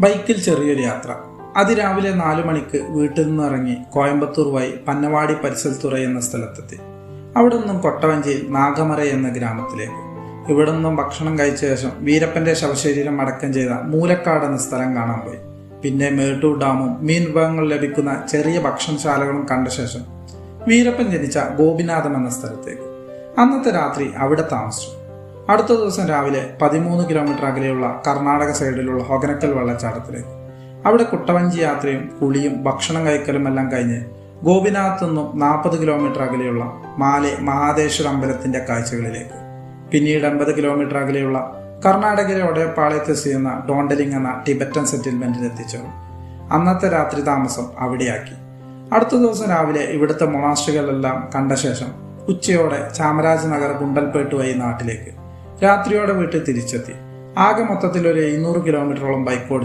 ബൈക്കിൽ ചെറിയൊരു യാത്ര. അതിരാവിലെ 4 മണിക്ക് വീട്ടിൽ നിന്നിറങ്ങി കോയമ്പത്തൂർ വഴി പന്നവാടി പരിസൽത്തുറ എന്ന സ്ഥലത്തെത്തി. അവിടെ നിന്നും കൊട്ടവഞ്ചിയിൽ നാഗമറ എന്ന ഗ്രാമത്തിലേക്ക്. ഇവിടെ നിന്നും ഭക്ഷണം കഴിച്ച ശേഷം വീരപ്പന്റെ ശവശരീരം അടക്കം ചെയ്ത മൂലക്കാട് എന്ന സ്ഥലം കാണാൻ പോയി. പിന്നെ മേട്ടൂർ ഡാമും മീൻ വിഭവങ്ങൾ ലഭിക്കുന്ന ചെറിയ ഭക്ഷണശാലകളും കണ്ട ശേഷം വീരപ്പൻ ജനിച്ച ഗോപിനാഥം എന്ന സ്ഥലത്തേക്ക്. അന്നത്തെ രാത്രി അവിടെ താമസിച്ചു. അടുത്ത ദിവസം രാവിലെ 13 കിലോമീറ്റർ അകലെയുള്ള കർണാടക സൈഡിലുള്ള ഹൊഗനക്കൽ വെള്ളച്ചാട്ടത്തിലേക്ക്. അവിടെ കുട്ടവഞ്ചി യാത്രയും കുളിയും ഭക്ഷണം കഴിക്കലും എല്ലാം കഴിഞ്ഞ് ഗോപിനാഥത്ത് നിന്നും 40 കിലോമീറ്റർ അകലെയുള്ള മാലെ മഹാദേശ്വര അമ്പലത്തിന്റെ കാഴ്ചകളിലേക്ക്. പിന്നീട് 80 കിലോമീറ്റർ അകലെയുള്ള കർണാടകയിലെ ഒടയപ്പാളയത്ത് ചെയ്യുന്ന ഡോണ്ടലിംഗ് എന്ന ടിബറ്റൻ സെറ്റിൽമെന്റിൽ എത്തിച്ചേർന്നു. അന്നത്തെ രാത്രി താമസം അവിടെയാക്കി. അടുത്ത ദിവസം രാവിലെ ഇവിടുത്തെ മൊണാസ്ട്രികളെല്ലാം കണ്ട ശേഷം ഉച്ചയോടെ ചാമരാജ് നഗർ ഗുണ്ടൽപേട്ട് വഴി നാട്ടിലേക്ക്. രാത്രിയോടെ വീട്ടിൽ തിരിച്ചെത്തി. ആകെ മൊത്തത്തിൽ ഒരു 700 കിലോമീറ്ററോളം ബൈക്ക് ഓടിച്ചു.